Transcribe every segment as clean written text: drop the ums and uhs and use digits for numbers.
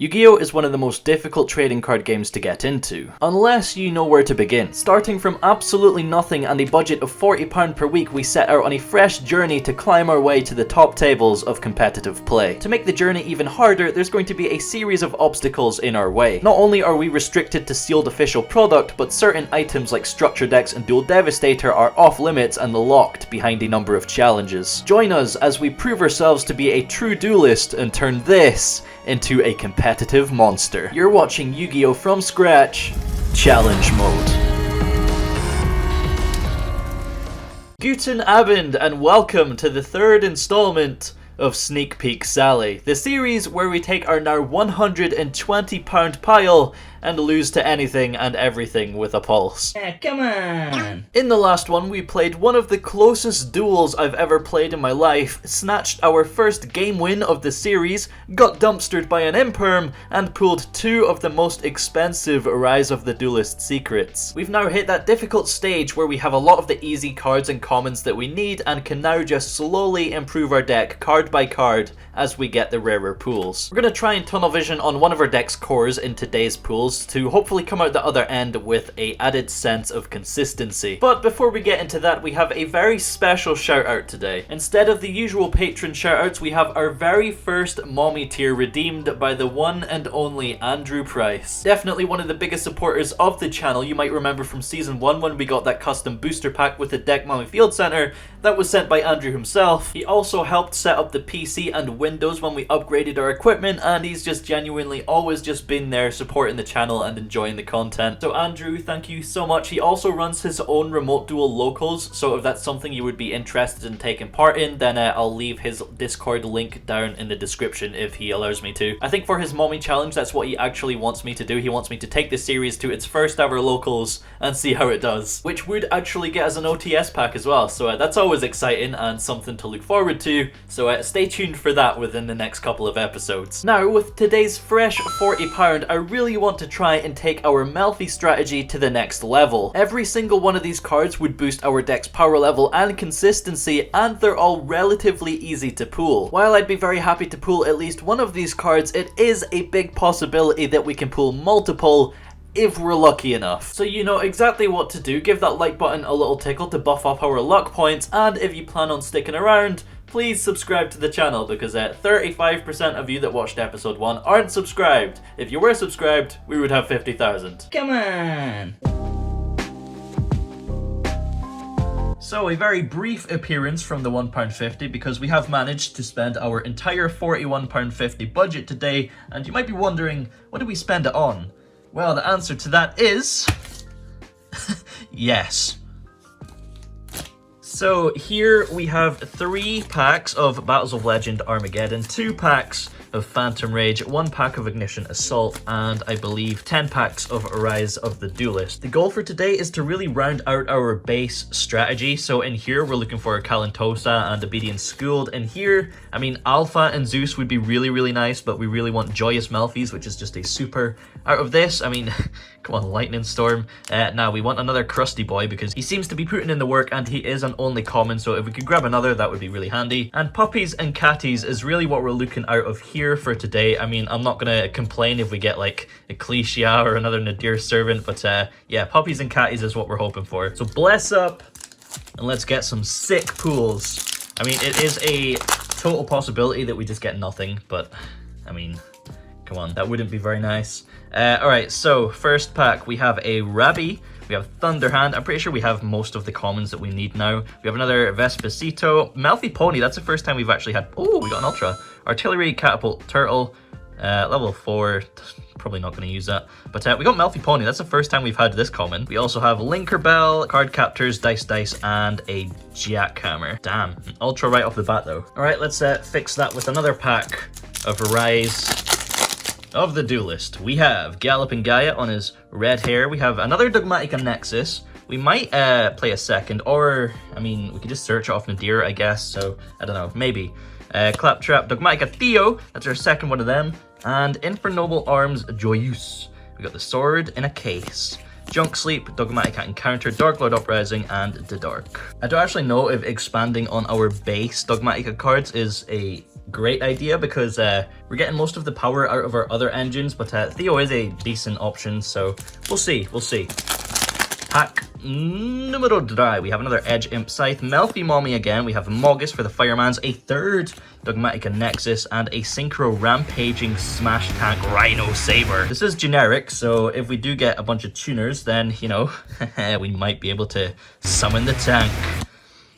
Yu-Gi-Oh! Is one of the most difficult trading card games to get into, unless you know where to begin. Starting from absolutely nothing and a budget of £40 per week, we set out on a fresh journey to climb our way to the top tables of competitive play. To make the journey even harder, there's going to be a series of obstacles in our way. Not only are we restricted to sealed official product, but certain items like Structure Decks and Dual Devastator are off limits and locked behind a number of challenges. Join us as we prove ourselves to be a true duelist and turn this into a competitive monster. You're watching Yu-Gi-Oh! From Scratch, Challenge Mode. Guten Abend and welcome to the third installment of Sneak Peek Sally, the series where we take our now £120 pile and lose to anything and everything with a pulse. Yeah, come on! In the last one, we played one of the closest duels I've ever played in my life, snatched our first game win of the series, got dumpstered by an imperm, and pulled two of the most expensive Rise of the Duelist secrets. We've now hit that difficult stage where we have a lot of the easy cards and commons that we need and can now just slowly improve our deck card by card as we get the rarer pools. We're going to try and tunnel vision on one of our deck's cores in today's pools to hopefully come out the other end with a added sense of consistency. But before we get into that, we have a very special shout out today. Instead of the usual patron shout outs, we have our very first mommy tier redeemed by the one and only Andrew Price. Definitely one of the biggest supporters of the channel. You might remember from season 1 when we got that custom booster pack with the Deck Mommy Field Center that was sent by Andrew himself. He also helped set up the PC and Windows when we upgraded our equipment, and he's just genuinely always just been there supporting the channel and enjoying the content. So Andrew, thank you so much. He also runs his own remote duel locals, so if that's something you would be interested in taking part in, then I'll leave his Discord link down in the description if he allows me to. I think for his mommy challenge, that's what he actually wants me to do. He wants me to take this series to its first ever locals and see how it does, which would actually get us an OTS pack as well, so that's always exciting and something to look forward to, so stay tuned for that within the next couple of episodes. Now, with today's fresh £40, I really want to try and take our Melffy strategy to the next level. Every single one of these cards would boost our deck's power level and consistency, and they're all relatively easy to pull. While I'd be very happy to pull at least one of these cards, it is a big possibility that we can pull multiple if we're lucky enough. So you know exactly what to do. Give that like button a little tickle to buff up our luck points, and if you plan on sticking around, please subscribe to the channel, because 35% of you that watched episode 1 aren't subscribed. If you were subscribed, we would have 50,000. Come on! So a very brief appearance from the £1.50, because we have managed to spend our entire £41.50 budget today, and you might be wondering, what did we spend it on? Well, the answer to that is yes. So here we have 3 packs of Battles of Legend Armageddon, 2 packs of Phantom Rage, 1 pack of Ignition Assault, and I believe 10 packs of Rise of the Duelist. The goal for today is to really round out our base strategy. So in here, we're looking for a Kalantosa and Obedience Schooled. In here, I mean, Alpha and Zeus would be really, really nice, but we really want Joyous Melffys, which is just a super. Out of this, I mean, come on, Lightning Storm. Now, we want another Crusty Boy, because he seems to be putting in the work, and he is an only common, so if we could grab another, that would be really handy. And Puppies and Catties is really what we're looking out of here for today. I mean, I'm not gonna complain if we get like a Cliché or another Nadir Servant, but yeah, Puppies and Catties is what we're hoping for. So bless up, and let's get some sick pools. I mean, it is a total possibility that we just get nothing, but I mean, come on, that wouldn't be very nice. Alright, so first pack, we have a Rabby, we have Thunderhand. I'm pretty sure we have most of the commons that we need now. We have another Vespacito, Melffy Pony, that's the first time we've actually had, oh, we got an Ultra. Artillery, Catapult, Turtle, level 4, probably not going to use that. But we got Melffy Pony, that's the first time we've had this common. We also have Linker Bell, Card Captors, Dice, and a Jackhammer. Damn, an Ultra right off the bat though. Alright, let's fix that with another pack of Rise of the Duelist. We have Galloping Gaia on his red hair. We have another Dogmatika Nexus. We might play a second, or, I mean, we could just search off Nadir, I guess, so, I don't know, maybe. Claptrap, Dogmatika Theo, that's our second one of them, and Infernoble Arms Joyeuse. We got the sword in a case. Junk Sleep, Dogmatika Encounter, Dark Lord Uprising, and the Dark. I don't actually know if expanding on our base Dogmatika cards is a great idea because we're getting most of the power out of our other engines, but Theo is a decent option, so we'll see, Pack numero 3, we have another Edge Imp Scythe, Melffy Mommy again, we have Moggus for the Firemans, a third Dogmatika Nexus, and a Synchro Rampaging Smash Tank Rhino Saber. This is generic, so if we do get a bunch of tuners, then, you know, we might be able to summon the tank.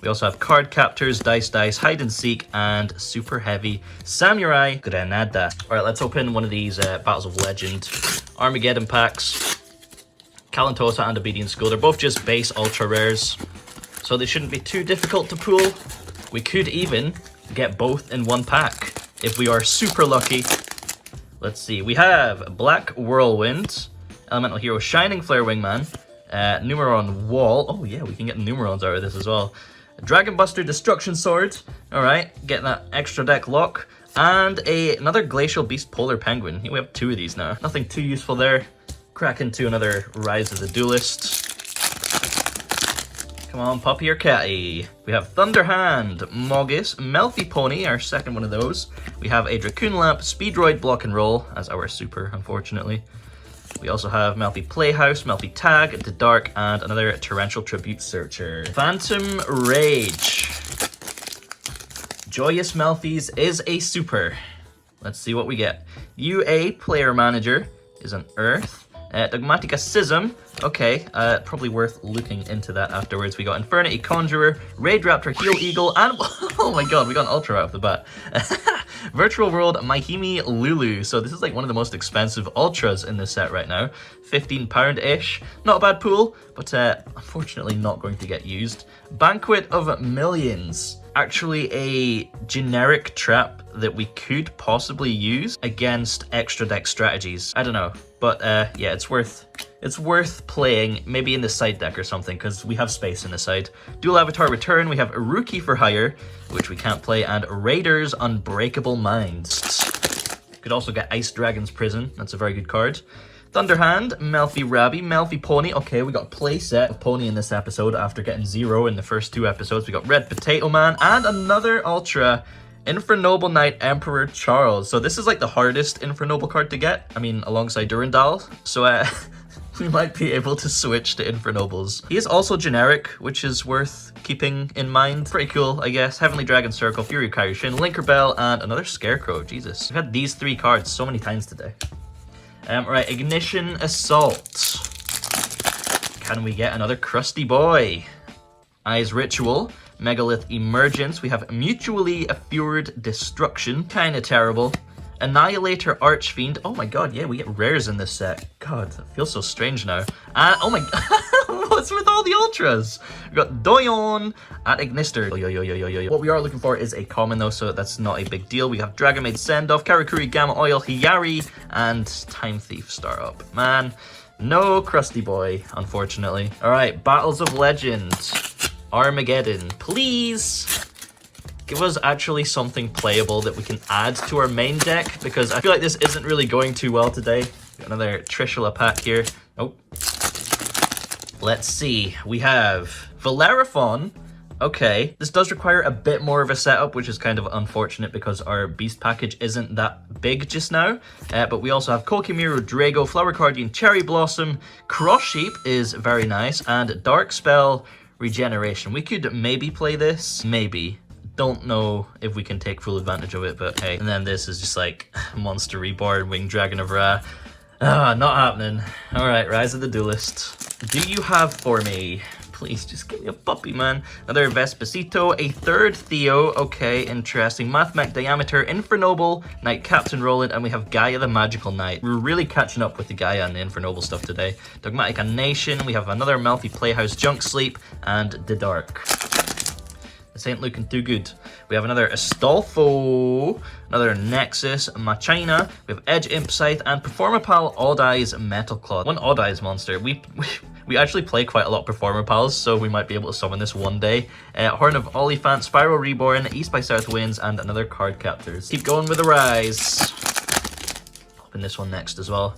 We also have Card Captors, Dice, Hide and Seek, and Super Heavy Samurai Granada. Alright, let's open one of these Battles of Legend Armageddon packs. Kalantosa and Obedient School, they're both just base ultra rares, so they shouldn't be too difficult to pull. We could even get both in one pack if we are super lucky. Let's see, we have Black Whirlwind, Elemental Hero Shining Flare Wingman, Numeron Wall, oh yeah, we can get Numerons out of this as well. Dragon Buster Destruction Sword, alright, getting that extra deck lock, and another Glacial Beast Polar Penguin. We have 2 of these now, nothing too useful there. Crack into another Rise of the Duelist. Come on, Puppy or Catty. We have Thunderhand, Moggus, Melffy Pony, our second one of those. We have a Dracoon Lamp, Speedroid Block and Roll as our super, unfortunately. We also have Melffy Playhouse, Melffy Tag, The Dark, and another Torrential Tribute Searcher. Phantom Rage. Joyous Melffys is a super. Let's see what we get. UA Player Manager is an Earth. Dogmatikacism, okay, probably worth looking into that afterwards. We got Infernity Conjurer, Raid Raptor, Heel Eagle, and oh my god, we got an Ultra right off the bat. Virtual World Mahimi Lulu. So this is like one of the most expensive Ultras in this set right now. £15-ish. Not a bad pool, but unfortunately not going to get used. Banquet of Millions. Actually a generic trap that we could possibly use against extra deck strategies. I don't know, but yeah, it's worth playing maybe in the side deck or something because we have space in the side. Dual Avatar Return, we have Rookie for Hire, which we can't play, and Raiders Unbreakable Minds. Could also get Ice Dragon's Prison, that's a very good card. Thunderhand, Melffy Rabby, Melffy Pony. Okay, we got a play set of Pony in this episode after getting 0 in the first 2 episodes. We got Red Potato Man and another Ultra, Infernoble Knight Emperor Charles. So this is like the hardest Infernoble card to get. I mean, alongside Durandal. So we might be able to switch to Infernobles. He is also generic, which is worth keeping in mind. Pretty cool, I guess. Heavenly Dragon Circle, Fury Kaioshin, Linkerbell, and another Scarecrow. Jesus. We've had these 3 cards so many times today. Right, Ignition Assault. Can we get another Crusty Boy? Eyes Ritual, Megalith Emergence. We have Mutually Fured Destruction. Kinda terrible. Annihilator Archfiend. Oh my god, yeah, we get rares in this set. God, that feels so strange now. And oh my god, what's with all the ultras? We got Doyon at Ignister. What we are looking for is a common though, so that's not a big deal. We have Dragon Maid Sendoff, Karakuri Gamma Oil, Hiyari, and Time Thief Startup. Man, no Crusty Boy, unfortunately. Alright, Battles of Legend. Armageddon, please. Give us actually something playable that we can add to our main deck, because I feel like this isn't really going too well today. Got another Trishula pack here. Oh. Let's see. We have Valeraphon. Okay. This does require a bit more of a setup, which is kind of unfortunate because our beast package isn't that big just now. But we also have Kokimiru, Drago, Flower Guardian, Cherry Blossom, Cross Sheep is very nice, and Dark Spell Regeneration. We could maybe play this. Maybe. Don't know if we can take full advantage of it, but hey. And then this is just like Monster Reborn, Winged Dragon of Ra. Ah, not happening. Alright, Rise of the Duelist. Do you have for me? Please, just give me a puppy, man. Another Vespacito, a third Theo. Okay, interesting. Mathmech Diameter, Infernoble, Knight Captain Roland, and we have Gaia the Magical Knight. We're really catching up with the Gaia and the Infernoble stuff today. Dogmatika Nation, we have another Melffy Playhouse Junk Sleep, and The Dark. This ain't looking too good. We have another Astolfo, another Nexus, Machina, we have Edge Imp Scythe, and Performapal Odd Eyes Metal Claw. One Odd Eyes monster. We actually play quite a lot of Performapals, so we might be able to summon this one day. Horn of Oliphant, Spiral Reborn, East by South Winds, and another Card Captors. Keep going with the Rise. Open this one next as well.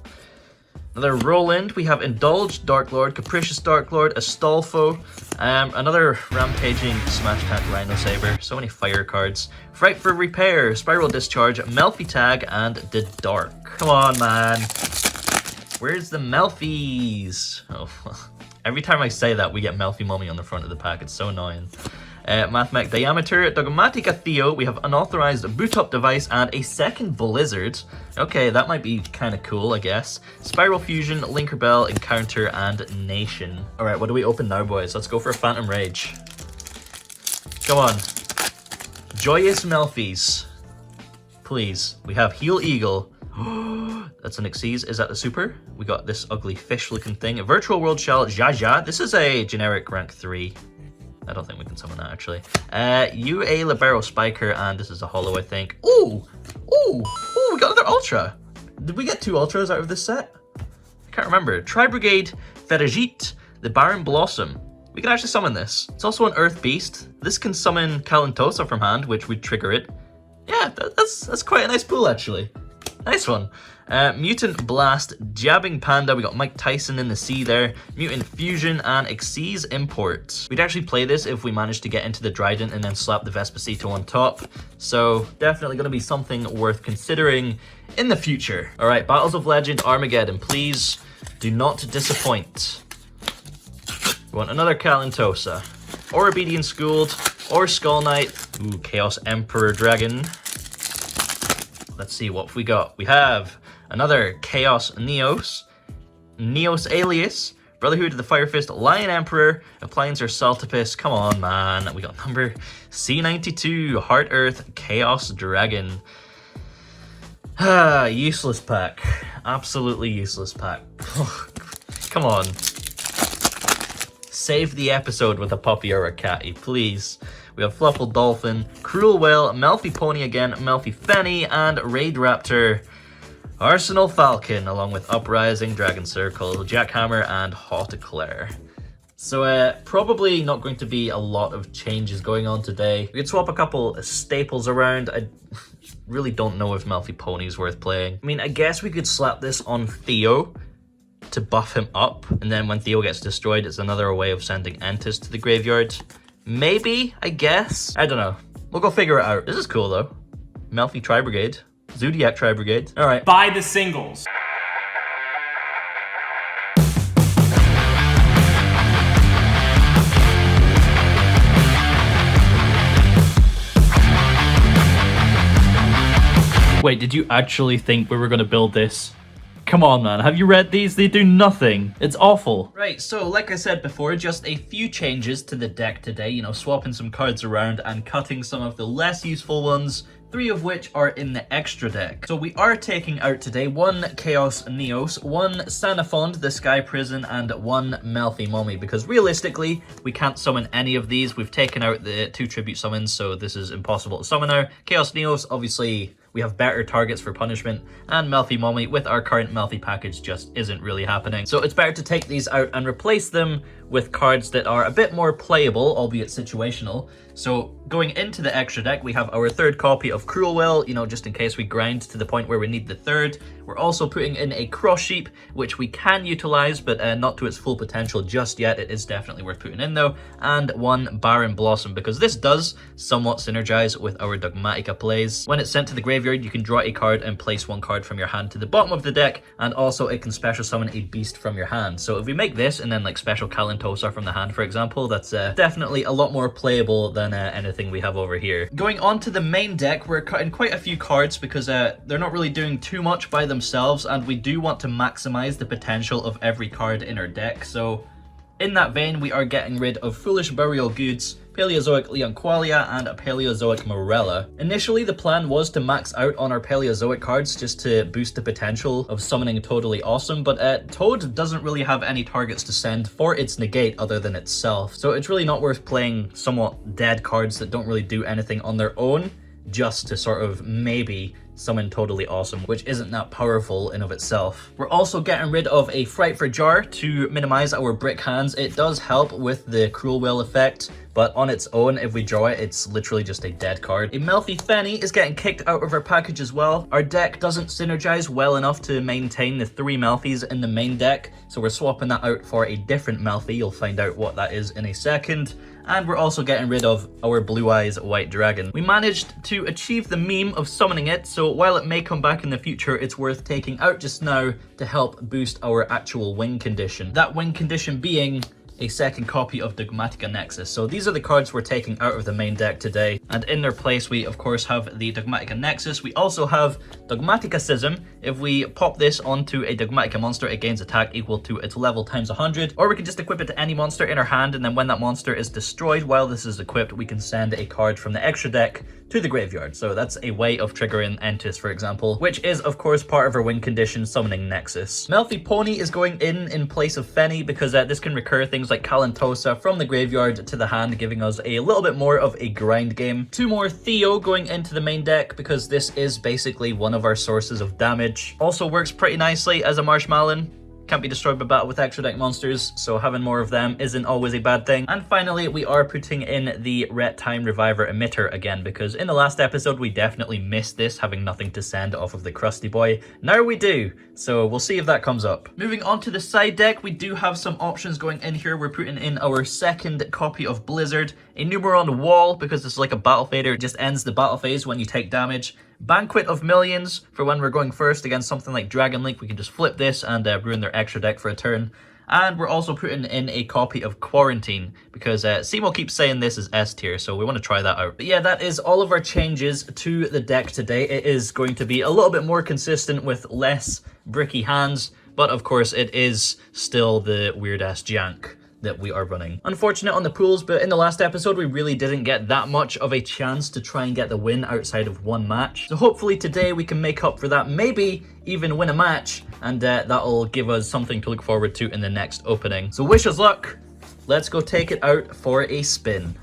Another Roland. We have Indulged Dark Lord, Capricious Dark Lord, Astolfo, another Rampaging Smash Tank Rhino Saber. So many fire cards. Fright for Repair, Spiral Discharge, Melffy Tag, and the Dark. Come on, man. Where's the Melffys? Oh, every time I say that, we get Melffy Mummy on the front of the pack. It's so annoying. Mathmech Diameter, Dogmatika Theo, we have Unauthorized Boot Up Device, and a second Blizzard. Okay, that might be kind of cool, I guess. Spiral Fusion, Linkerbell, Encounter, and Nation. Alright, what do we open now, boys? Let's go for a Phantom Rage. Come on. Joyous Melffys. Please. We have Heel Eagle. That's an Xyz. Is that the super? We got this ugly fish-looking thing. A Virtual World Shell, Jaja. This is a generic rank 3. I don't think we can summon that, actually. UA Libero Spiker, and this is a holo, I think. Ooh! Ooh! Ooh, we got another Ultra! Did we get 2 Ultras out of this set? I can't remember. Tri-Brigade, Ferajit, the Baron Blossom. We can actually summon this. It's also an Earth Beast. This can summon Kalantosa from hand, which would trigger it. Yeah, that's quite a nice pool, actually. Nice one. Mutant Blast, Jabbing Panda, we got Mike Tyson in the sea there, Mutant Fusion, and Xyz Import. We'd actually play this if we managed to get into the Dryden and then slap the Vespacito on top, so definitely going to be something worth considering in the future. Alright, Battles of Legend Armageddon, please do not disappoint. We want another Kalantosa, or Obedient Schooled, or Skull Knight, ooh, Chaos Emperor Dragon. Let's see what we got. We have another Chaos Neos, Neos Alias, Brotherhood of the Fire Fist, Lion Emperor, Appliancer Saltopus. Come on, man. We got number C92, Heart Earth, Chaos Dragon. Ah, useless pack. Absolutely useless pack. Come on. Save the episode with a puppy or a catty, please. We have Fluffal Dolphin, Cruel Whale, Melffy Pony again, Melffy Fenny, and Raid Raptor. Arsenal Falcon, along with Uprising, Dragon Circle, Jackhammer, and Hot Eclair. So probably not going to be a lot of changes going on today. We could swap a couple staples around. I really don't know if Melffy Pony is worth playing. I mean, I guess we could slap this on Theo to buff him up, and then when Theo gets destroyed, it's another way of sending Entis to the graveyard. Maybe, I guess. I don't know. We'll go figure it out. This is cool, though. Melffy Tri-Brigade. Zoodiac Tri-Brigade. All right. Buy the singles. Wait, did you actually think we were going to build this? Come on, man. Have you read these? They do nothing. It's awful. Right, so like I said before, just a few changes to the deck today. You know, swapping some cards around and cutting some of the less useful ones, 3 of which are in the extra deck. So we are taking out today 1 Chaos Neos, 1 Sanafond, the Sky Prison, and 1 Melffy Mummy, because realistically, we can't summon any of these. We've taken out the 2 tribute summons, so this is impossible to summon now. Chaos Neos, obviously, we have better targets for punishment, and Melffy Mummy with our current Melffy package just isn't really happening. So it's better to take these out and replace them with cards that are a bit more playable, albeit situational. So going into the extra deck, we have our 3rd copy of Cruel Whale, you know, just in case we grind to the point where we need the 3rd. We're also putting in a Cross Sheep, which we can utilize, but not to its full potential just yet. It is definitely worth putting in though. And 1 Baron Blossom, because this does somewhat synergize with our Dogmatika plays. When it's sent to the graveyard, you can draw a card and place 1 card from your hand to the bottom of the deck, and also it can special summon a beast from your hand. So if we make this and then like special Kalantosa from the hand, for example, that's definitely a lot more playable than anything we have over here. Going on to the main deck, we're cutting quite a few cards because they're not really doing too much by themselves, and we do want to maximize the potential of every card in our deck. So in that vein, we are getting rid of Foolish Burial Goods, Paleozoic Leonqualia, and a Paleozoic Morella. Initially, the plan was to max out on our Paleozoic cards just to boost the potential of summoning Totally Awesome, but Toad doesn't really have any targets to send for its negate other than itself, so it's really not worth playing somewhat dead cards that don't really do anything on their own. just to sort of maybe summon Totally Awesome, which isn't that powerful in of itself. We're also getting rid of a Fright for Jar to minimize our brick hands. It does help with the Cruel Will effect, but on its own, if we draw it, it's literally just a dead card. A Melffy Fenny is getting kicked out of our package as well. Our deck doesn't synergize well enough to maintain the 3 Melffys in the main deck, so we're swapping that out for a different Melffy. You'll find out what that is in a second. And we're also getting rid of our Blue Eyes White Dragon. We managed to achieve the meme of summoning it, so while it may come back in the future, it's worth taking out just now to help boost our actual win condition. That win condition being a second copy of Dogmatika Nexus. So these are the cards we're taking out of the main deck today. And in their place, we of course have the Dogmatika Nexus. We also have Dogmatikacism. If we pop this onto a Dogmatika monster, it gains attack equal to its level times 100. Or we can just equip it to any monster in our hand, and then when that monster is destroyed while this is equipped, we can send a card from the extra deck to the graveyard. So that's a way of triggering Entis, for example, which is of course part of our win condition, summoning Nexus. Melffy Pony is going in place of Fenny because this can recur things like Kalantosa from the graveyard to the hand, giving us a little bit more of a grind game. 2 more Theo going into the main deck because this is basically one of our sources of damage. Also works pretty nicely as a Marshmallow. Can't be destroyed by battle with extra deck monsters, so having more of them isn't always a bad thing. And finally, we are putting in the Ret Time Reviver Emit-ter again, because in the last episode, we definitely missed this, having nothing to send off of the Krusty Boy. Now we do, so we'll see if that comes up. Moving on to the side deck, we do have some options going in here. We're putting in our second copy of Blizzard, a Numeron Wall, because it's like a battle fader, it just ends the battle phase when you take damage. Banquet of Millions for when we're going first against something like Dragon Link. We can just flip this and ruin their extra deck for a turn. And we're also putting in a copy of Quarantine because Simo keeps saying this is S tier, so we want to try that out. But yeah, that is all of our changes to the deck today. It is going to be a little bit more consistent with less bricky hands, but of course it is still the weird-ass jank that we are running. Unfortunate on the pools, but in the last episode we really didn't get that much of a chance to try and get the win outside of one match. So hopefully today we can make up for that, maybe even win a match, and that'll give us something to look forward to in the next opening. So wish us luck. Let's go take it out for a spin.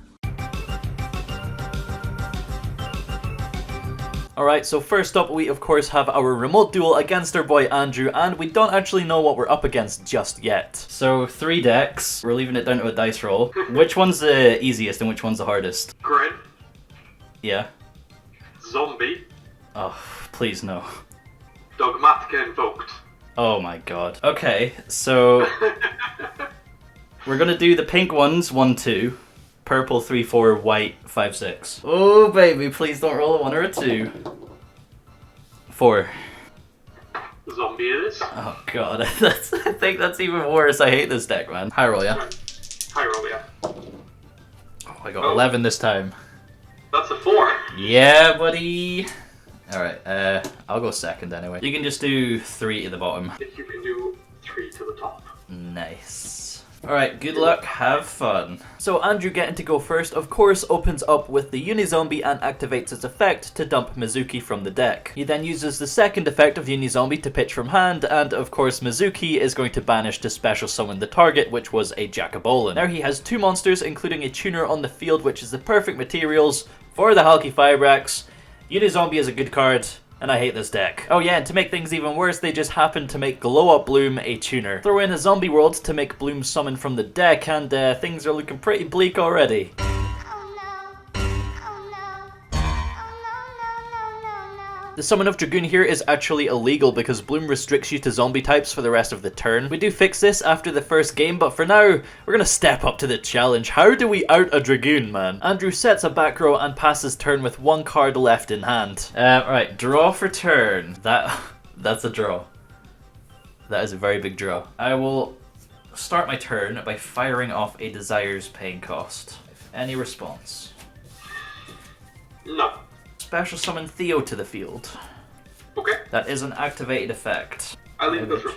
Alright, so first up we of course have our remote duel against our boy Andrew, and we don't actually know what we're up against just yet. So 3 decks, we're leaving it down to a dice roll. Which one's the easiest and which one's the hardest? Grid. Yeah. Zombie. Oh, please no. Dogmatika Invoked. Oh my god. Okay, so we're gonna do the pink ones, 1, 2. Purple 3, 4, white 5, 6. Oh baby, please don't roll a 1 or a 2. 4. Zombie it is. Oh god, I think that's even worse. I hate this deck, man. High roll, yeah? High roll, yeah. Oh, I got 11 this time. That's a 4. Yeah, buddy. Alright, I'll go second anyway. You can just do 3 to the bottom. If you can do 3 to the top. Nice. Alright, good luck, have fun. So Andrew getting to go first, of course, opens up with the Unizombie and activates its effect to dump Mizuki from the deck. He then uses the second effect of Unizombie to pitch from hand, and of course Mizuki is going to banish to special summon the target, which was a Jackabolin. Now he has 2 monsters, including a tuner on the field, which is the perfect materials for the Halki Firebrax. Unizombie is a good card, and I hate this deck. Oh yeah, and to make things even worse, they just happened to make Glow Up Bloom a tuner. Throw in a Zombie World to make Bloom summon from the deck, and things are looking pretty bleak already. The summon of Dragoon here is actually illegal because Bloom restricts you to zombie types for the rest of the turn. We do fix this after the first game, but for now, we're gonna step up to the challenge. How do we out a Dragoon, man? Andrew sets a back row and passes turn with 1 card left in hand. Right, draw for turn. That's a draw. That is a very big draw. I will start my turn by firing off a Desire's Paying Cost. Any response? No. Special summon Theo to the field. Okay. That is an activated effect. I leave this room.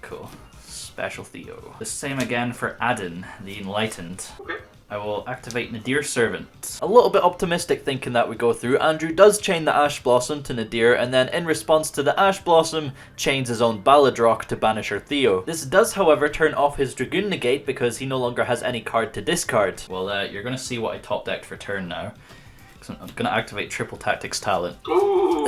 Cool. Special Theo. The same again for Adin, the Enlightened. Okay. I will activate Nadir Servant. A little bit optimistic thinking that would go through. Andrew does chain the Ash Blossom to Nadir, and then in response to the Ash Blossom, chains his own Balladrock to banish our Theo. This does, however, turn off his Dragoon Negate because he no longer has any card to discard. Well, you're going to see what I top decked for turn now. I'm gonna activate Triple Tactics Talent. Ooh.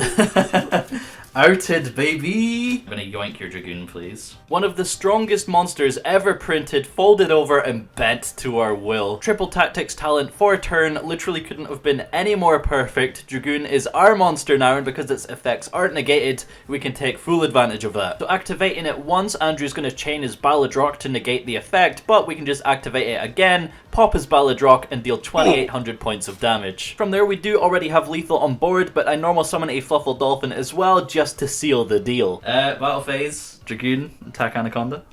Outed, baby! I'm gonna yoink your Dragoon, please. One of the strongest monsters ever printed, folded over and bent to our will. Triple Tactics Talent for a turn literally couldn't have been any more perfect. Dragoon is our monster now, and because its effects aren't negated, we can take full advantage of that. So activating it once, Andrew's gonna chain his Balladrock to negate the effect, but we can just activate it again, pop his Balladrock, and deal 2,800 points of damage. From there, we do already have lethal on board, but I normal summon a Fluffal Dolphin as well, just to seal the deal. Battle phase, Dragoon, attack Anaconda.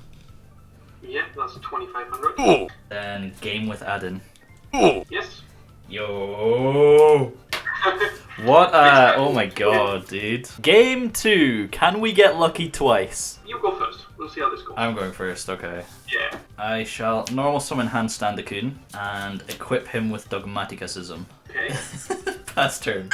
Yeah, that's 2,500. Then game with Adin. Yes. Yo! What oh my god, dude. Game 2, can we get lucky twice? You go first. We'll see how this goes. I'm going first, okay. Yeah. I shall normal summon Hanstandacoon and equip him with Dogmatikacism. Okay. Pass turn.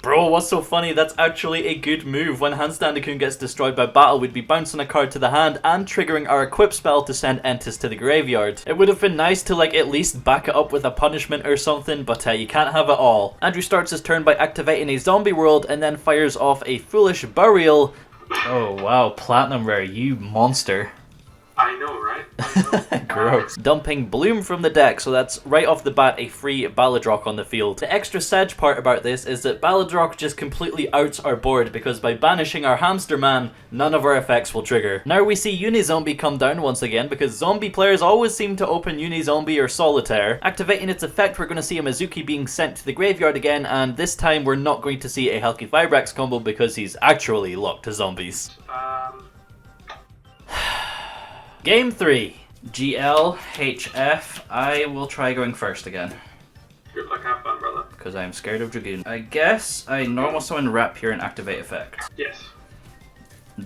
Bro, what's so funny? That's actually a good move. When Hanstandacoon gets destroyed by battle, we'd be bouncing a card to the hand and triggering our equip spell to send Entis to the graveyard. It would have been nice to like at least back it up with a punishment or something, but you can't have it all. Andrew starts his turn by activating a zombie world and then fires off a foolish burial. Oh wow, platinum rare, you monster. I know, right? I know. Gross. Dumping Bloom from the deck, so that's right off the bat a free Balladrock on the field. The extra sad part about this is that Balladrock just completely outs our board because by banishing our Hamster Man, none of our effects will trigger. Now we see Unizombie come down once again because zombie players always seem to open Unizombie or Solitaire. Activating its effect, we're going to see a Mizuki being sent to the graveyard again, and this time we're not going to see a Calcifida combo because he's actually locked to zombies. Game 3. GL, HF. I will try going first again. Good luck, have fun, brother. Because I'm scared of Dragoon. I guess I normal summon Ratpier and activate effect. Yes.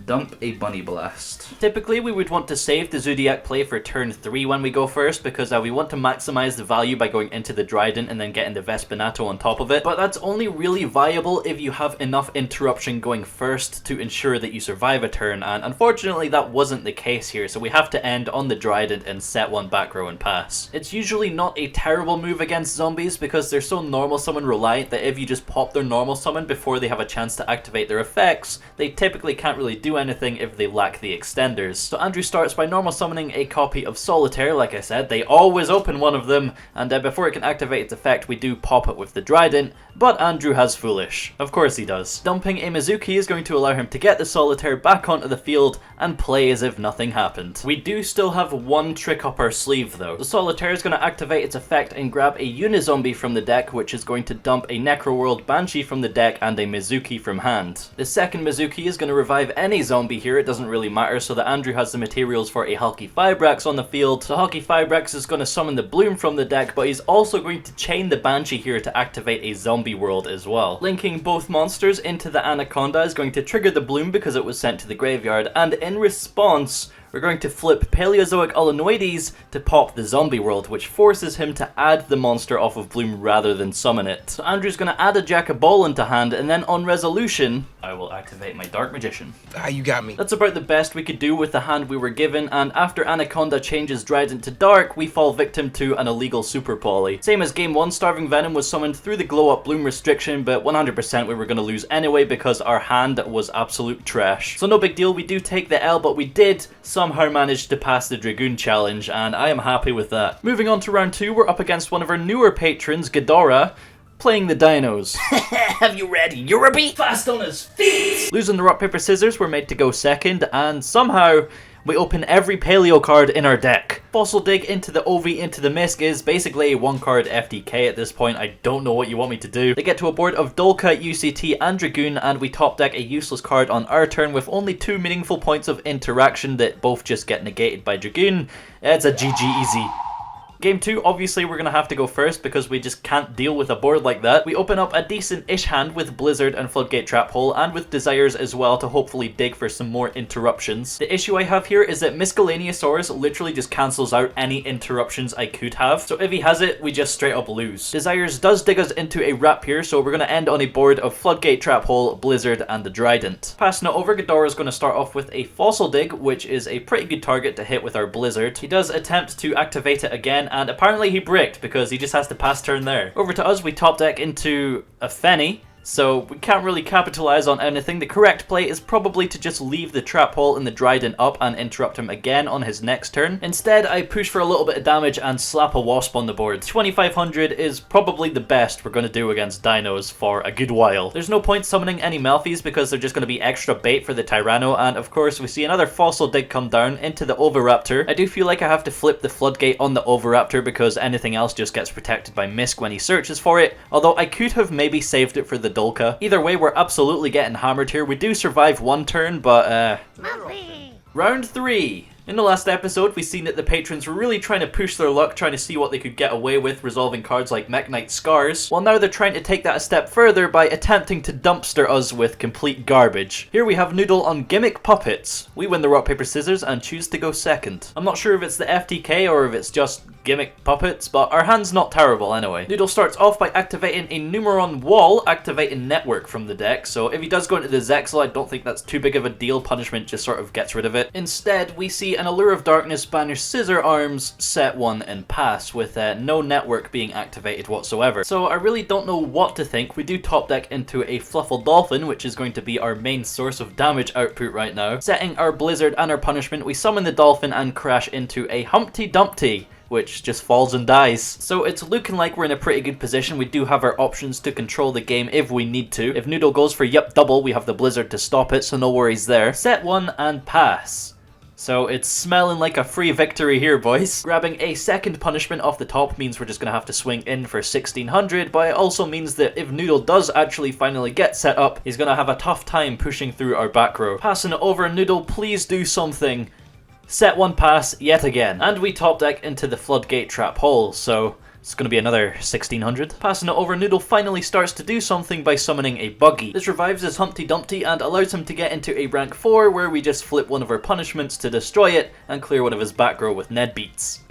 Dump a Bunnyblast. Typically, we would want to save the Zoodiac play for turn 3 when we go first, because we want to maximize the value by going into the Dryden and then getting the Vespinato on top of it. But that's only really viable if you have enough interruption going first to ensure that you survive a turn, and unfortunately that wasn't the case here, so we have to end on the Dryden and set one back row and pass. It's usually not a terrible move against zombies because they're so normal summon reliant that if you just pop their normal summon before they have a chance to activate their effects, they typically can't really do anything if they lack the extenders. So Andrew starts by normal summoning a copy of Solitaire. Like I said, they always open one of them, and before it can activate its effect, we do pop it with the Dryden, but Andrew has Foolish. Of course he does. Dumping a Mizuki is going to allow him to get the Solitaire back onto the field and play as if nothing happened. We do still have one trick up our sleeve though. The Solitaire is going to activate its effect and grab a Unizombie from the deck, which is going to dump a Necroworld Banshee from the deck and a Mizuki from hand. The second Mizuki is going to revive any zombie here, it doesn't really matter, so that Andrew has the materials for a Halqifibrax on the field. So Halqifibrax is going to summon the Bloom from the deck, but he's also going to chain the Banshee here to activate a zombie world as well. Linking both monsters into the Anaconda is going to trigger the Bloom because it was sent to the graveyard, and in response, we're going to flip Paleozoic Ulanoides to pop the zombie world, which forces him to add the monster off of Bloom rather than summon it. So Andrew's going to add a Jack-a-Ball into hand, and then on resolution, I will activate my Dark Magician. Ah, you got me. That's about the best we could do with the hand we were given, and after Anaconda changes Dryden to Dark, we fall victim to an illegal Super Poly. Same as game 1, Starving Venom was summoned through the Glow Up Bloom restriction, but 100% we were going to lose anyway because our hand was absolute trash. So no big deal, we do take the L, but we did somehow managed to pass the Dragoon challenge, and I am happy with that. Moving on to round 2, we're up against one of our newer patrons, Ghidorah, playing the Dinos. Have you read Europe? Fast on his feet! Losing the rock, paper, scissors, we're made to go second, and somehow we open every Paleo card in our deck. Fossil Dig into the OV into the Misk is basically a 1-card FDK at this point. I don't know what you want me to do. They get to a board of Dolka, UCT, and Dragoon, and we top deck a useless card on our turn with only 2 meaningful points of interaction that both just get negated by Dragoon. It's a GG easy. Game 2, obviously we're going to have to go first because we just can't deal with a board like that. We open up a decent-ish hand with Blizzard and Floodgate Trap Hole, and with Desires as well to hopefully dig for some more interruptions. The issue I have here is that Miscellaneousaurus literally just cancels out any interruptions I could have, so if he has it, we just straight up lose. Desires does dig us into a Ratpier, so we're going to end on a board of Floodgate Trap Hole, Blizzard, and the Trident. Passing it over, Ghidorah is going to start off with a Fossil Dig, which is a pretty good target to hit with our Blizzard. He does attempt to activate it again, again, and apparently he bricked because he just has to pass turn there. Over to us, we top deck into a Fenny. So we can't really capitalize on anything. The correct play is probably to just leave the trap hole in the Dryden up and interrupt him again on his next turn. Instead, I push for a little bit of damage and slap a wasp on the board. 2500 is probably the best we're going to do against dinos for a good while. There's no point summoning any Melffys because they're just going to be extra bait for the Tyranno, and of course we see another Fossil Dig come down into the Oviraptor. I do feel like I have to flip the Floodgate on the Oviraptor because anything else just gets protected by Misk when he searches for it, although I could have maybe saved it for the Dolka. Either way, we're absolutely getting hammered here. We do survive one turn, but Round 3. In the last episode, we seen that the patrons were really trying to push their luck, trying to see what they could get away with resolving cards like Mekk-Knight Scars, while now they're trying to take that a step further by attempting to dumpster us with complete garbage. Here we have Noodle on Gimmick Puppets. We win the rock, paper, scissors and choose to go second. I'm not sure if it's the FTK or if it's just Gimmick Puppets, but our hand's not terrible anyway. Noodle starts off by activating a Numeron Wall, activating Network from the deck, so if he does go into the Zexal, I don't think that's too big of a deal. Punishment just sort of gets rid of it. Instead, we see an Allure of Darkness banish Scissor Arms, set 1 and pass, with no Network being activated whatsoever. So I really don't know what to think. We do top deck into a Fluffal Dolphin, which is going to be our main source of damage output right now. Setting our Blizzard and our punishment, we summon the Dolphin and crash into a Humpty Dumpty, which just falls and dies. So it's looking like we're in a pretty good position. We do have our options to control the game if we need to. If Noodle goes for yup double, we have the Blizzard to stop it, so no worries there. Set 1 and pass. So it's smelling like a free victory here, boys. Grabbing a second punishment off the top means we're just going to have to swing in for 1600, but it also means that if Noodle does actually finally get set up, he's going to have a tough time pushing through our back row. Passing it over, Noodle, please do something. Set 1 pass yet again. And we top deck into the Floodgate trap hole, so it's going to be another 1600. Passing it over, Noodle finally starts to do something by summoning a Buggy. This revives his Humpty Dumpty and allows him to get into a rank 4 where we just flip one of our punishments to destroy it and clear one of his back row with Ned Beats.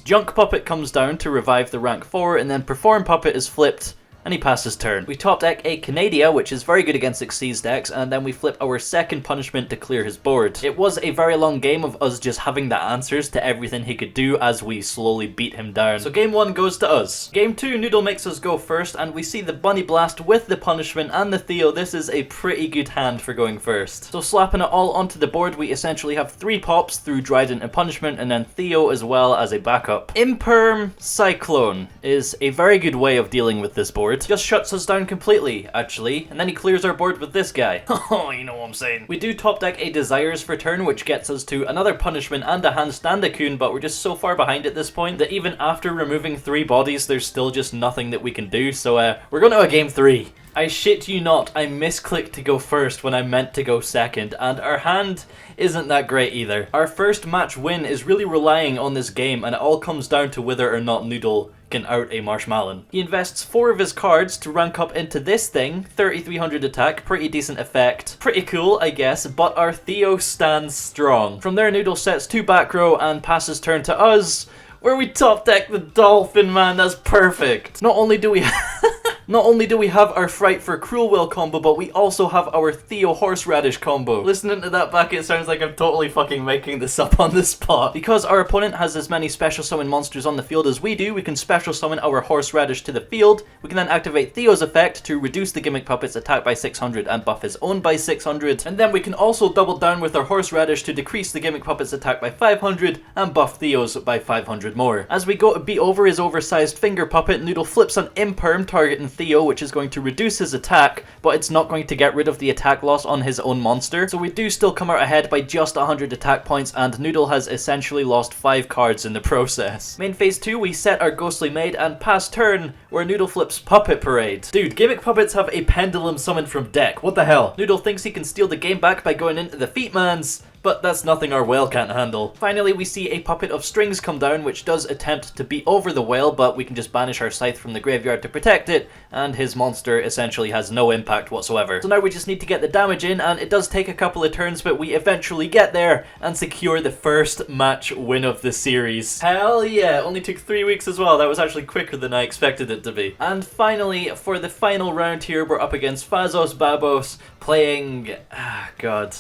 Junk Puppet comes down to revive the rank 4, and then Perform Puppet is flipped and he passes turn. We top deck a Canadia, which is very good against Xyz decks, and then we flip our second punishment to clear his board. It was a very long game of us just having the answers to everything he could do as we slowly beat him down. So game 1 goes to us. Game 2, Noodle makes us go first, and we see the Bunnyblast with the punishment and the Theo. This is a pretty good hand for going first. So slapping it all onto the board, we essentially have 3 pops through Dryden and punishment, and then Theo as well as a backup. Imperm Cyclone is a very good way of dealing with this board. Just shuts us down completely, actually, and then he clears our board with this guy. Oh, you know what I'm saying. We do top deck a Desires for turn, which gets us to another punishment and a Hanstandacoon, but we're just so far behind at this point that even after removing 3 bodies, there's still just nothing that we can do, so we're going to a game 3. I shit you not, I misclicked to go first when I meant to go second, and our hand isn't that great either. Our first match win is really relying on this game, and it all comes down to whether or not Noodle can out a Marshmallow. He invests 4 of his cards to rank up into this thing, 3300 attack, pretty decent effect. Pretty cool, I guess, but our Theo stands strong. From there, Noodle sets 2 back row and passes turn to us, where we top deck the Dolphin, man. That's perfect. Not only do we have our Fright for Cruel Will combo, but we also have our Theo Horseradish combo. Listening to that back, it sounds like I'm totally fucking making this up on the spot. Because our opponent has as many special summon monsters on the field as we do, we can special summon our Horseradish to the field. We can then activate Theo's effect to reduce the Gimmick Puppet's attack by 600 and buff his own by 600. And then we can also double down with our Horseradish to decrease the Gimmick Puppet's attack by 500 and buff Theo's by 500 more. As we go to beat over his oversized finger puppet, Noodle flips an Imperm targeting Theo, which is going to reduce his attack, but it's not going to get rid of the attack loss on his own monster. So we do still come out ahead by just 100 attack points, and Noodle has essentially lost 5 cards in the process. Main phase 2, we set our Ghostly Maid and pass turn, where Noodle flips Puppet Parade. Dude, Gimmick Puppets have a Pendulum summoned from deck. What the hell? Noodle thinks he can steal the game back by going into the Feetmans, but that's nothing our whale can't handle. Finally, we see a Puppet of Strings come down, which does attempt to beat over the whale, but we can just banish our Scythe from the graveyard to protect it, and his monster essentially has no impact whatsoever. So now we just need to get the damage in, and it does take a couple of turns, but we eventually get there and secure the first match win of the series. Hell yeah, only took 3 weeks as well. That was actually quicker than I expected it to be. And finally, for the final round here, we're up against Fazos Babos playing,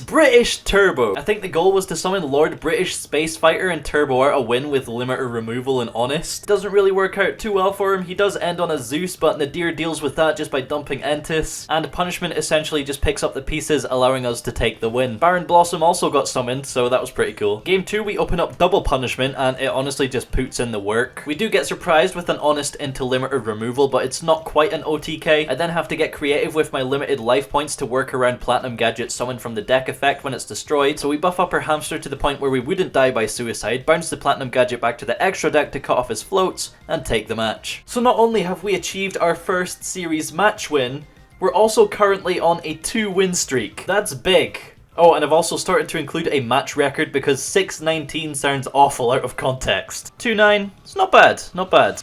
British Turbo. I think think the goal was to summon Lord British Space Fighter and Turbo out a win with limiter removal and Honest. Doesn't really work out too well for him. He does end on a Zeus, but Nadir deals with that just by dumping Entis, and Punishment essentially just picks up the pieces, allowing us to take the win. Baron Blossom also got summoned, so that was pretty cool. Game 2, we open up double Punishment, and it honestly just puts in the work. We do get surprised with an Honest into limiter removal, but it's not quite an OTK. I then have to get creative with my limited life points to work around Platinum Gadget summon from the deck effect when it's destroyed, so we buff up our hamster to the point where we wouldn't die by suicide, bounce the Platinum Gadget back to the extra deck to cut off his floats, and take the match. So not only have we achieved our first series match win, we're also currently on a 2-win streak. That's big. Oh, and I've also started to include a match record because 6-19 sounds awful out of context. 2-9, it's not bad, not bad.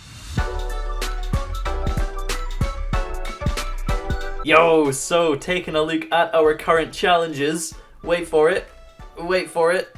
Yo, so taking a look at our current challenges. Wait for it. Wait for it.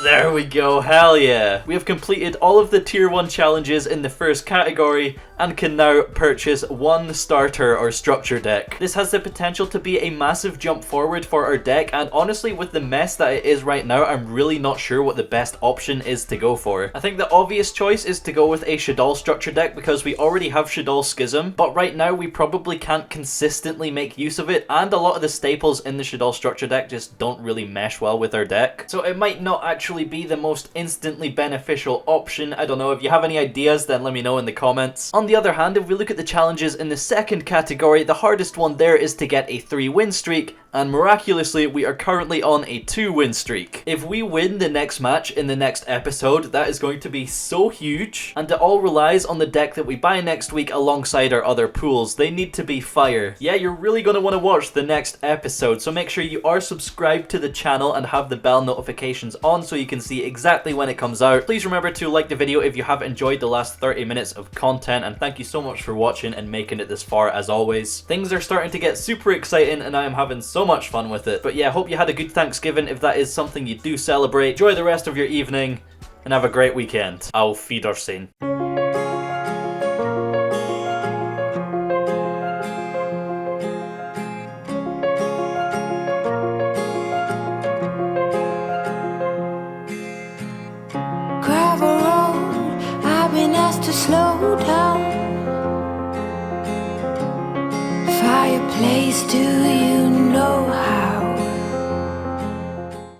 There we go, hell yeah. We have completed all of the tier 1 challenges in the first category and can now purchase one starter or structure deck. This has the potential to be a massive jump forward for our deck, and honestly with the mess that it is right now, I'm really not sure what the best option is to go for. I think the obvious choice is to go with a Shaddoll structure deck because we already have Shaddoll Schism, but right now we probably can't consistently make use of it, and a lot of the staples in the Shaddoll structure deck just don't really mesh well with our deck. So it might not actually be the most instantly beneficial option. I don't know, if you have any ideas then let me know in the comments. On the other hand, if we look at the challenges in the second category, the hardest one there is to get a 3-win streak, and miraculously we are currently on a 2-win streak. If we win the next match in the next episode, that is going to be so huge, and it all relies on the deck that we buy next week alongside our other pools. They need to be fire. Yeah, you're really going to want to watch the next episode, so make sure you are subscribed to the channel and have the bell notifications on so you can see exactly when it comes out. Please remember to like the video if you have enjoyed the last 30 minutes of content, and thank you so much for watching and making it this far as always. Things are starting to get super exciting and I am having so much fun with it. But yeah, hope you had a good Thanksgiving if that is something you do celebrate. Enjoy the rest of your evening and have a great weekend. Auf Wiedersehen. Gravel road, I've been asked to slow down. Fireplace, do you